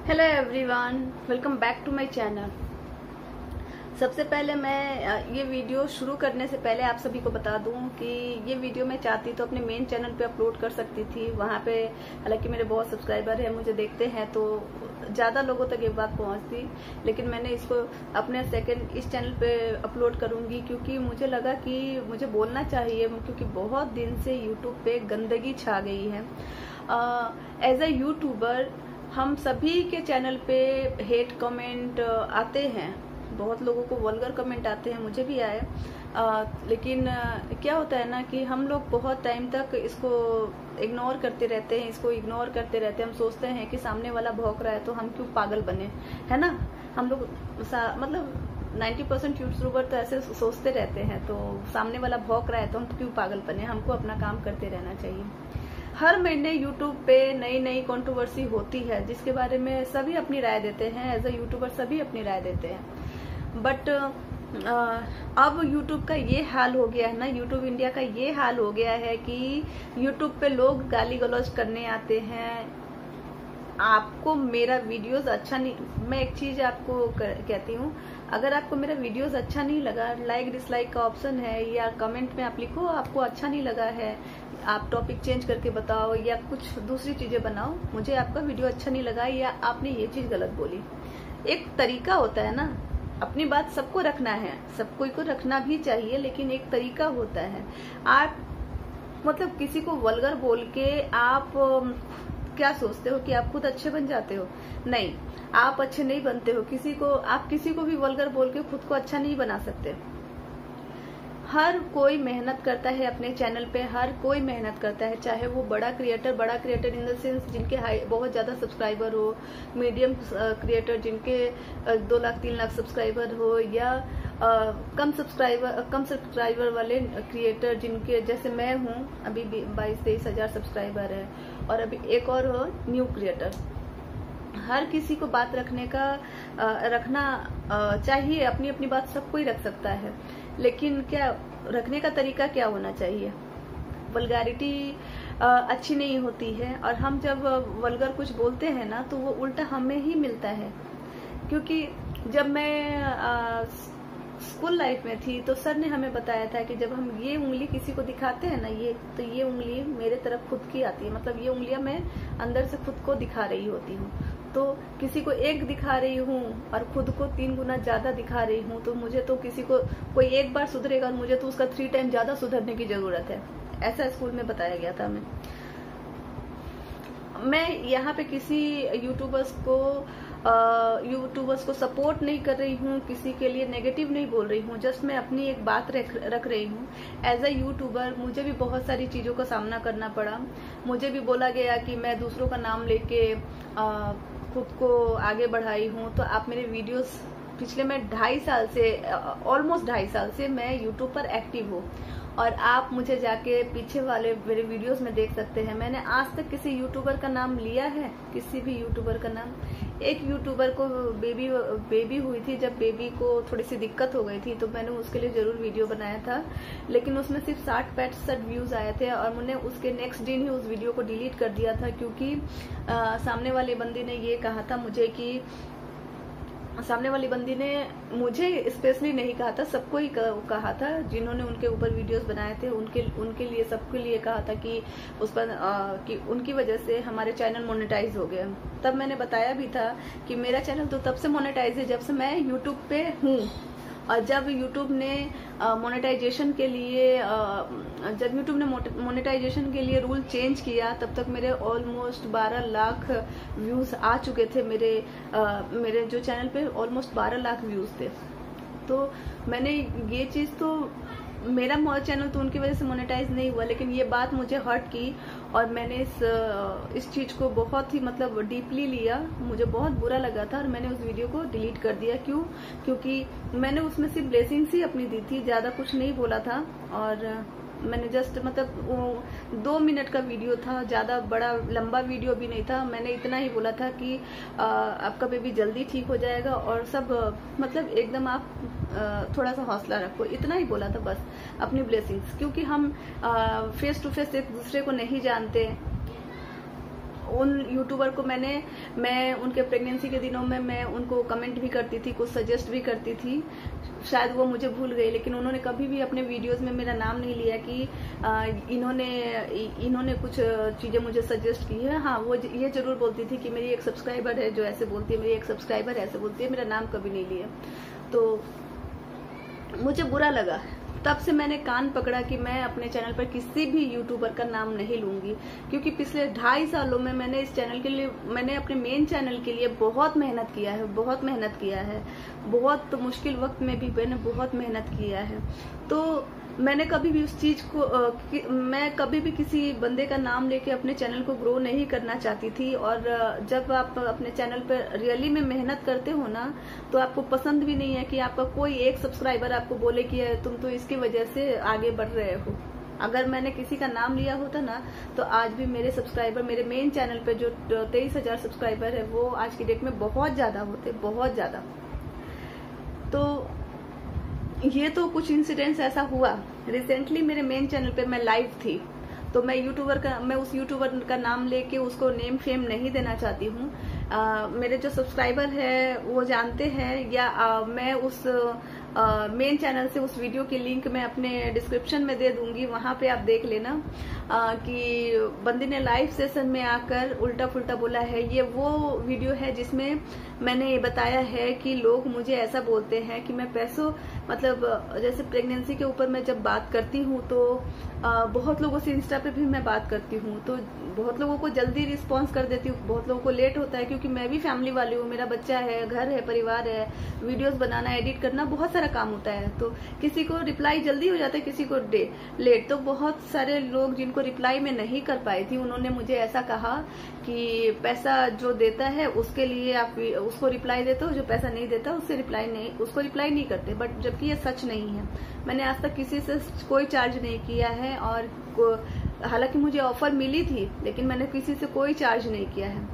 Hello everyone, welcome back to my channel. सबसे पहले मैं ये वीडियो शुरू करने से पहले आप सभी को बता दूं कि ये वीडियो मैं चाहती तो अपने मेन चैनल पे अपलोड कर सकती थी। वहां पे हालांकि मेरे बहुत सब्सक्राइबर हैं, मुझे देखते हैं तो ज्यादा लोगों तक ये बात पहुंचती, लेकिन मैंने इसको अपने सेकंड इस चैनल पे अपलोड करूंगी क्योंकि मुझे लगा कि मुझे बोलना चाहिए, क्योंकि बहुत दिन से यूट्यूब पे गंदगी छा गई है। एज अ यूट्यूबर हम सभी के चैनल पे हेट कमेंट आते हैं, बहुत लोगों को वल्गर कमेंट आते हैं, मुझे भी आए। लेकिन क्या होता है ना कि हम लोग बहुत टाइम तक इसको इग्नोर करते रहते हैं, इसको इग्नोर करते रहते हैं। हम सोचते हैं कि सामने वाला भौंक रहा है तो हम क्यों पागल बने, है ना। हम लोग मतलब 90% यूट्यूबर तो ऐसे सोचते रहते हैं, तो सामने वाला भौंक रहा है तो हम क्यों पागल बने, हमको अपना काम करते रहना चाहिए। हर महीने यूट्यूब पे नई नई कंट्रोवर्सी होती है जिसके बारे में सभी अपनी राय देते हैं। एज अ यूट्यूबर सभी अपनी राय देते हैं, बट अब यूट्यूब का ये हाल हो गया है ना, यूट्यूब इंडिया का ये हाल हो गया है कि यूट्यूब पे लोग गाली गलौज करने आते हैं। आपको मेरा वीडियोस अच्छा नहीं, मैं एक चीज आपको कहती हूँ, अगर आपको मेरा वीडियोस अच्छा नहीं लगा, लाइक डिसलाइक का ऑप्शन है, या कमेंट में आप लिखो आपको अच्छा नहीं लगा है, आप टॉपिक चेंज करके बताओ या कुछ दूसरी चीजें बनाओ, मुझे आपका वीडियो अच्छा नहीं लगा या आपने ये चीज गलत बोली। एक तरीका होता है ना, अपनी बात सबको रखना है, सब कोई को रखना भी चाहिए, लेकिन एक तरीका होता है। आप मतलब किसी को वल्गर बोल के आप क्या सोचते हो कि आप खुद अच्छे बन जाते हो? नहीं, आप अच्छे नहीं बनते हो। आप किसी को भी वल्गर बोल के खुद को अच्छा नहीं बना सकते। हर कोई मेहनत करता है अपने चैनल पे, हर कोई मेहनत करता है, चाहे वो बड़ा क्रिएटर इन द सेंस जिनके बहुत ज्यादा सब्सक्राइबर हो, मीडियम क्रिएटर जिनके 2 लाख 3 लाख सब्सक्राइबर हो, या कम सब्सक्राइबर वाले क्रिएटर जिनके जैसे मैं हूँ, अभी 22-23 हजार सब्सक्राइबर है, और अभी एक और हो न्यू क्रिएटर। हर किसी को बात रखना चाहिए, अपनी अपनी बात सब कोई रख सकता है, लेकिन क्या रखने का तरीका क्या होना चाहिए। वल्गैरिटी अच्छी नहीं होती है, और हम जब वल्गर कुछ बोलते हैं ना तो वो उल्टा हमें ही मिलता है। क्योंकि जब मैं स्कूल लाइफ में थी तो सर ने हमें बताया था कि जब हम ये उंगली किसी को दिखाते हैं ना, तो ये उंगली मेरे तरफ खुद की आती है, मतलब ये उंगलियां मैं अंदर से खुद को दिखा रही होती हूँ। तो किसी को एक दिखा रही हूँ और खुद को 3 गुना ज्यादा दिखा रही हूँ, तो मुझे तो कोई एक बार सुधरेगा और मुझे तो उसका 3 टाइम ज्यादा सुधरने की जरूरत है। ऐसा स्कूल में बताया गया था हमें। मैं यहाँ पे किसी यूट्यूबर्स को सपोर्ट नहीं कर रही हूँ, किसी के लिए नेगेटिव नहीं बोल रही हूँ, जस्ट मैं अपनी एक बात रख रही हूँ। एज अ यूट्यूबर मुझे भी बहुत सारी चीजों का सामना करना पड़ा। मुझे भी बोला गया कि मैं दूसरों का नाम लेके खुद को आगे बढ़ाई हूँ। तो आप मेरे वीडियोस पिछले मैं 2.5 साल से, ऑलमोस्ट 2.5 साल से मैं यूट्यूब पर एक्टिव हूँ, और आप मुझे जाके पीछे वाले मेरे वीडियोस में देख सकते हैं। मैंने आज तक किसी यूट्यूबर का नाम लिया है, किसी भी यूट्यूबर का नाम। एक यूट्यूबर को बेबी हुई थी, जब बेबी को थोड़ी सी दिक्कत हो गई थी तो मैंने उसके लिए जरूर वीडियो बनाया था, लेकिन उसमें सिर्फ 60-65 व्यूज आए थे, और मैंने उसके नेक्स्ट दिन ही उस वीडियो को डिलीट कर दिया था। क्योंकि सामने वाले बंदी ने ये कहा था मुझे कि, सामने वाली बंदी ने मुझे स्पेशली नहीं कहा था, सबको ही कहा था जिन्होंने उनके ऊपर वीडियोस बनाए थे, उनके लिए सबके लिए कहा था कि उस पर कि उनकी वजह से हमारे चैनल मोनेटाइज हो गए। तब मैंने बताया भी था कि मेरा चैनल तो तब से मोनेटाइज है जब से मैं यूट्यूब पे हूँ, और जब यूट्यूब ने मोनेटाइजेशन के लिए रूल चेंज किया, तब तक मेरे ऑलमोस्ट 12 लाख व्यूज आ चुके थे। मेरे जो चैनल पे ऑलमोस्ट 12 लाख व्यूज थे। तो मैंने ये चीज तो, मेरा चैनल तो उनकी वजह से मोनेटाइज नहीं हुआ, लेकिन ये बात मुझे हर्ट की, और मैंने इस चीज को बहुत ही मतलब डीपली लिया। मुझे बहुत बुरा लगा था और मैंने उस वीडियो को डिलीट कर दिया। क्यों? क्योंकि मैंने उसमें सिर्फ ब्लेसिंग्स ही अपनी दी थी, ज्यादा कुछ नहीं बोला था, और मैंने जस्ट मतलब 2 मिनट का वीडियो था, ज्यादा बड़ा लंबा वीडियो भी नहीं था। मैंने इतना ही बोला था कि आपका बेबी जल्दी ठीक हो जाएगा, और सब मतलब एकदम आप थोड़ा सा हौसला रखो, इतना ही बोला था बस, अपनी ब्लेसिंग्स। क्योंकि हम फेस टू फेस एक दूसरे को नहीं जानते, उन यूट्यूबर को मैं उनके प्रेगनेंसी के दिनों में मैं उनको कमेंट भी करती थी, कुछ सजेस्ट भी करती थी। शायद वो मुझे भूल गई, लेकिन उन्होंने कभी भी अपने वीडियोस में मेरा नाम नहीं लिया कि इन्होंने कुछ चीजें मुझे सजेस्ट की है। हाँ, वो ये जरूर बोलती थी कि मेरी एक सब्सक्राइबर है जो ऐसे बोलती है, मेरी एक सब्सक्राइबर ऐसे बोलती है, मेरा नाम कभी नहीं लिया। तो मुझे बुरा लगा, तब से मैंने कान पकड़ा कि मैं अपने चैनल पर किसी भी यूट्यूबर का नाम नहीं लूंगी, क्योंकि पिछले 2.5 सालों में मैंने इस चैनल के लिए, मैंने अपने मेन चैनल के लिए बहुत मेहनत किया है, बहुत बहुत मुश्किल वक्त में भी मैंने बहुत मेहनत किया है। तो मैंने कभी भी उस चीज को मैं कभी भी किसी बंदे का नाम लेके अपने चैनल को ग्रो नहीं करना चाहती थी। और जब आप अपने चैनल पर रियली में मेहनत करते हो ना, तो आपको पसंद भी नहीं है कि आपका कोई एक सब्सक्राइबर आपको बोले कि तुम तो इसकी वजह से आगे बढ़ रहे हो। अगर मैंने किसी का नाम लिया होता ना, तो आज भी मेरे सब्सक्राइबर, मेरे मेन चैनल पे जो 23,000 सब्सक्राइबर है, वो आज की डेट में बहुत ज्यादा होते, बहुत ज्यादा। तो ये तो कुछ इंसिडेंट्स ऐसा हुआ। रिसेंटली मेरे मेन चैनल पे मैं लाइव थी, तो मैं उस यूट्यूबर का नाम लेके उसको नेम फेम नहीं देना चाहती हूँ। मेरे जो सब्सक्राइबर है वो जानते हैं, या मैं उस मेन चैनल से उस वीडियो की लिंक मैं अपने डिस्क्रिप्शन में दे दूंगी, वहां पे आप देख लेना कि बंदी ने लाइव सेशन में आकर उल्टा फुल्टा बोला है। ये वो वीडियो है जिसमें मैंने ये बताया है कि लोग मुझे ऐसा बोलते हैं कि मैं पैसों, मतलब जैसे प्रेगनेंसी के ऊपर मैं जब बात करती हूँ तो बहुत लोगों से इंस्टा पे भी मैं बात करती हूँ, तो बहुत लोगों को जल्दी रिस्पॉन्स कर देती हूँ, बहुत लोगों को लेट होता है, क्योंकि मैं भी फैमिली वाली हूँ, मेरा बच्चा है, घर है, परिवार है, वीडियोस बनाना, एडिट करना, बहुत सारा काम होता है। तो किसी को रिप्लाई जल्दी हो जाता है, किसी को लेट। तो बहुत सारे लोग जिनको रिप्लाई में नहीं कर पाई थी, उन्होंने मुझे ऐसा कहा कि पैसा जो देता है उसके लिए आप उसको रिप्लाई देते हो, जो पैसा नहीं देता उसको रिप्लाई नहीं करते। बट जबकि ये सच नहीं है। मैंने आज तक किसी से कोई चार्ज नहीं किया है, और हालांकि मुझे ऑफर मिली थी, लेकिन मैंने किसी से कोई चार्ज नहीं किया है।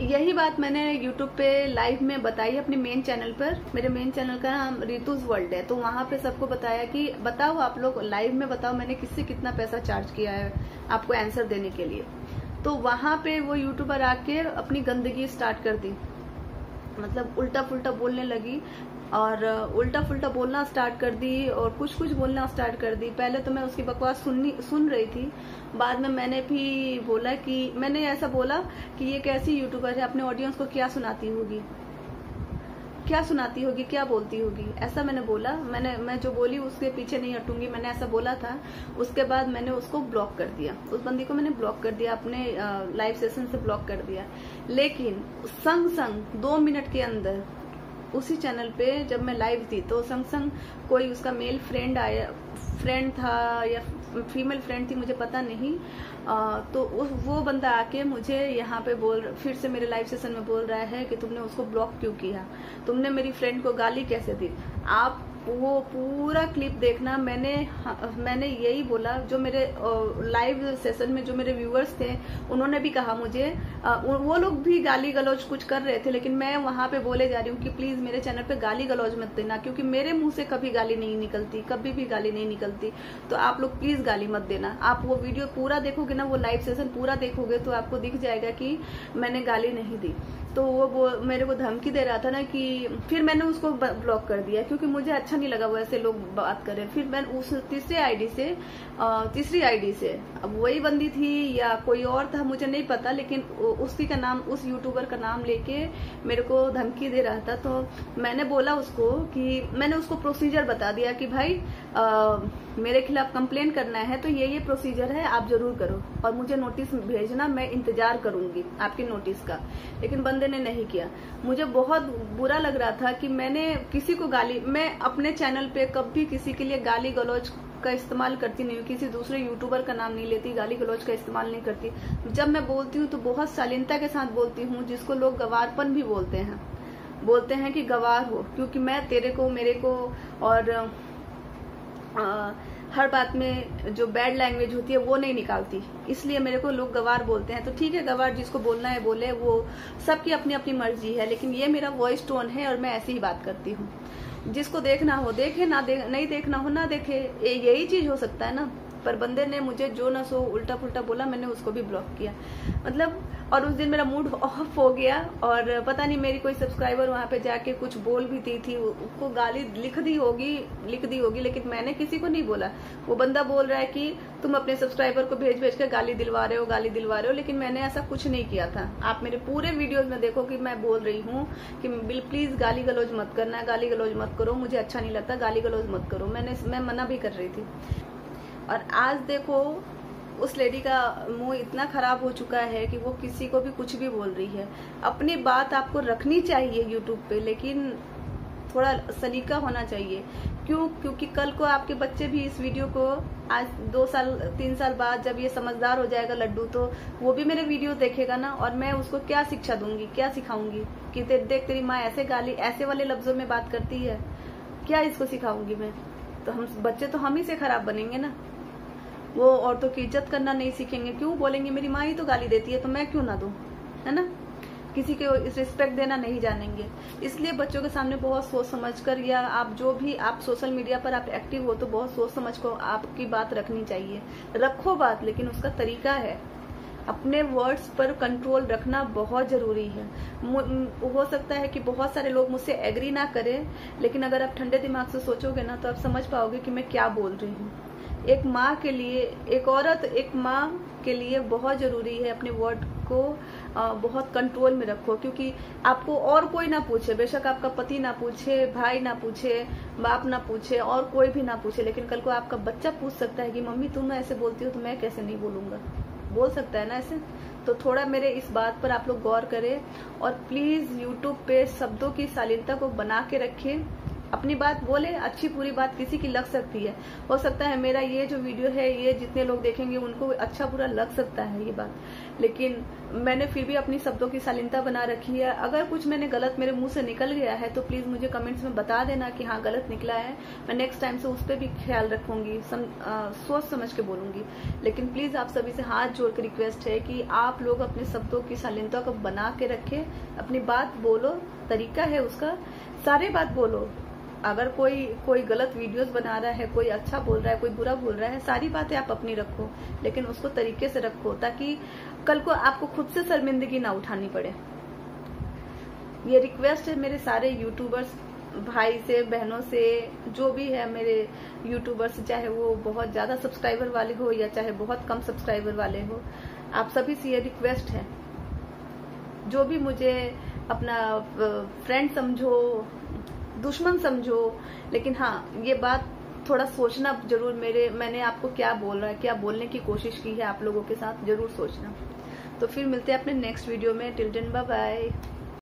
यही बात मैंने YouTube पे लाइव में बताई अपने मेन चैनल पर। मेरे मेन चैनल का नाम रितुज वर्ल्ड है, तो वहां पे सबको बताया कि बताओ, आप लोग लाइव में बताओ मैंने किससे कितना पैसा चार्ज किया है आपको आंसर देने के लिए। तो वहां पे वो यूट्यूबर आके अपनी गंदगी स्टार्ट कर दी, मतलब उल्टा फुल्टा बोलने लगी, और उल्टा फुल्टा बोलना स्टार्ट कर दी, और कुछ बोलना स्टार्ट कर दी। पहले तो मैं उसकी बकवास सुन रही थी, बाद में मैंने भी बोला कि मैंने ऐसा बोला कि ये कैसी यूट्यूबर है, अपने ऑडियंस को क्या सुनाती होगी, क्या बोलती होगी, ऐसा मैंने बोला। मैं जो बोली उसके पीछे नहीं हटूंगी, मैंने ऐसा बोला था। उसके बाद मैंने उसको ब्लॉक कर दिया, उस बंदी को मैंने ब्लॉक कर दिया, अपने लाइव सेशन से ब्लॉक कर दिया। लेकिन संग 2 मिनट के अंदर उसी चैनल पे जब मैं लाइव थी, तो संग कोई उसका मेल फ्रेंड था या फीमेल फ्रेंड थी, मुझे पता नहीं। तो वो बंदा आके मुझे यहाँ पे फिर से मेरे लाइव सेशन में बोल रहा है कि तुमने उसको ब्लॉक क्यों किया, तुमने मेरी फ्रेंड को गाली कैसे दी। आप वो पूरा क्लिप देखना। मैंने यही बोला, जो मेरे लाइव सेशन में जो मेरे व्यूअर्स थे उन्होंने भी कहा मुझे, वो लोग भी गाली गलौज कुछ कर रहे थे, लेकिन मैं वहां पे बोले जा रही हूँ कि प्लीज मेरे चैनल पे गाली गलौज मत देना, क्योंकि मेरे मुंह से कभी गाली नहीं निकलती, कभी भी गाली नहीं निकलती। तो आप लोग प्लीज गाली मत देना। आप वो वीडियो पूरा देखोगे ना, वो लाइव सेशन पूरा देखोगे तो आपको दिख जाएगा कि मैंने गाली नहीं दी। तो वो मेरे को धमकी दे रहा था ना, कि फिर मैंने उसको ब्लॉक कर दिया, क्योंकि मुझे अच्छा नहीं लगा वो ऐसे लोग बात कर रहे। फिर मैंने उस तीसरी आईडी से अब वही बंदी थी या कोई और था मुझे नहीं पता, लेकिन उसी का नाम, उस यूट्यूबर का नाम लेके मेरे को धमकी दे रहा था। तो मैंने बोला उसको कि मैंने उसको प्रोसीजर बता दिया कि भाई मेरे खिलाफ कंप्लेन करना है तो ये प्रोसीजर है, आप जरूर करो और मुझे नोटिस भेजना, मैं इंतजार करूंगी आपके नोटिस का। लेकिन बंदे ने नहीं किया। मुझे बहुत बुरा लग रहा था कि मैंने किसी को मैं अपने चैनल पे कभी किसी के लिए गाली गलौज का इस्तेमाल करती नहीं हूँ, किसी दूसरे यूट्यूबर का नाम नहीं लेती, गाली गलौज का इस्तेमाल नहीं करती। जब मैं बोलती हूँ तो बहुत शालीनता के साथ बोलती हूँ, जिसको लोग गवारपन भी बोलते हैं कि गवार हो, क्योंकि मैं तेरे को, मेरे को और हर बात में जो बैड लैंग्वेज होती है वो नहीं निकालती, इसलिए मेरे को लोग गवार बोलते हैं। तो ठीक है, गवार जिसको बोलना है बोले, वो सबकी अपनी अपनी मर्जी है, लेकिन ये मेरा वॉइस टोन है और मैं ऐसे ही बात करती हूँ। जिसको देखना हो देखे, नहीं देखना हो ना देखे, यही चीज हो सकता है ना। पर बंदे ने मुझे जो ना सो उल्टा पुल्टा बोला, मैंने उसको भी ब्लॉक किया। मतलब और उस दिन मेरा मूड ऑफ हो गया और पता नहीं मेरी कोई सब्सक्राइबर वहां पे जाके कुछ बोल भी दी थी, उसको गाली लिख दी होगी, लेकिन मैंने किसी को नहीं बोला। वो बंदा बोल रहा है कि तुम अपने सब्सक्राइबर को भेज भेज कर गाली दिलवा रहे हो, लेकिन मैंने ऐसा कुछ नहीं किया था। आप मेरे पूरे वीडियोस में देखो कि मैं बोल रही हूँ कि प्लीज गाली गलौज मत करना, गाली गलौज मत करो, मुझे अच्छा नहीं लगता, गाली गलौज मत करो। मैं मना भी कर रही थी। और आज देखो उस लेडी का मुंह इतना खराब हो चुका है कि वो किसी को भी कुछ भी बोल रही है। अपनी बात आपको रखनी चाहिए यूट्यूब पे, लेकिन थोड़ा सलीका होना चाहिए। क्योंकि कल को आपके बच्चे भी इस वीडियो को आज 2 साल 3 साल बाद जब ये समझदार हो जाएगा लड्डू, तो वो भी मेरे वीडियो देखेगा ना, और मैं उसको क्या शिक्षा दूंगी, क्या सिखाऊंगी कि देख तेरी माँ ऐसे वाले लफ्जों में बात करती है, क्या इसको सिखाऊंगी मैं? तो बच्चे तो हम ही से खराब बनेंगे ना। वो औरतों की इज्जत करना नहीं सीखेंगे, क्यों बोलेंगे मेरी माँ ही तो गाली देती है तो मैं क्यों ना दूं, है ना? किसी को रिस्पेक्ट देना नहीं जानेंगे। इसलिए बच्चों के सामने बहुत सोच समझ कर, या आप जो भी आप सोशल मीडिया पर आप एक्टिव हो तो बहुत सोच समझ को आपकी बात रखनी चाहिए। रखो बात, लेकिन उसका तरीका है। अपने वर्ड्स पर कंट्रोल रखना बहुत जरूरी है। हो सकता है कि बहुत सारे लोग मुझसे एग्री ना करें, लेकिन अगर आप ठंडे दिमाग से सोचोगे ना तो आप समझ पाओगे कि मैं क्या बोल रही हूँ। एक माँ के लिए, एक औरत एक माँ के लिए बहुत जरूरी है अपने वर्ड को बहुत कंट्रोल में रखो। क्योंकि आपको और कोई ना पूछे, बेशक आपका पति ना पूछे, भाई ना पूछे, बाप ना पूछे, और कोई भी ना पूछे, लेकिन कल को आपका बच्चा पूछ सकता है कि मम्मी तुम ऐसे बोलती हो तो मैं कैसे नहीं बोलूंगा। बोल सकता है ना ऐसे। तो थोड़ा मेरे इस बात पर आप लोग गौर करें, और प्लीज यूट्यूब पे शब्दों की शालीनता को बना के रखें। अपनी बात बोले, अच्छी पूरी बात किसी की लग सकती है। हो सकता है मेरा ये जो वीडियो है, ये जितने लोग देखेंगे उनको अच्छा बुरा लग सकता है ये बात, लेकिन मैंने फिर भी अपनी शब्दों की शालीनता बना रखी है। अगर कुछ मैंने गलत मेरे मुंह से निकल गया है तो प्लीज मुझे कमेंट्स में बता देना कि हाँ गलत निकला है। मैं नेक्स्ट टाइम से उस पर भी ख्याल रखूंगी, सोच समझ के बोलूंगी। लेकिन प्लीज आप सभी से हाथ जोड़ के रिक्वेस्ट है कि आप लोग अपने शब्दों की शालीनता को बना के रखें। अपनी बात बोलो, तरीका है उसका, सारे बात बोलो। अगर कोई गलत वीडियोस बना रहा है, कोई अच्छा बोल रहा है, कोई बुरा बोल रहा है, सारी बातें आप अपनी रखो, लेकिन उसको तरीके से रखो ताकि कल को आपको खुद से शर्मिंदगी ना उठानी पड़े। ये रिक्वेस्ट है मेरे सारे यूट्यूबर्स भाई से, बहनों से, जो भी है मेरे यूट्यूबर्स, चाहे वो बहुत ज्यादा सब्सक्राइबर वाले हो या चाहे बहुत कम सब्सक्राइबर वाले हो, आप सभी से ये रिक्वेस्ट है, जो भी मुझे अपना फ्रेंड समझो, दुश्मन समझो, लेकिन हाँ ये बात थोड़ा सोचना जरूर। मैंने आपको क्या बोल रहा है, क्या बोलने की कोशिश की है आप लोगों के साथ, जरूर सोचना। तो फिर मिलते हैं अपने नेक्स्ट वीडियो में। Till then bye bye.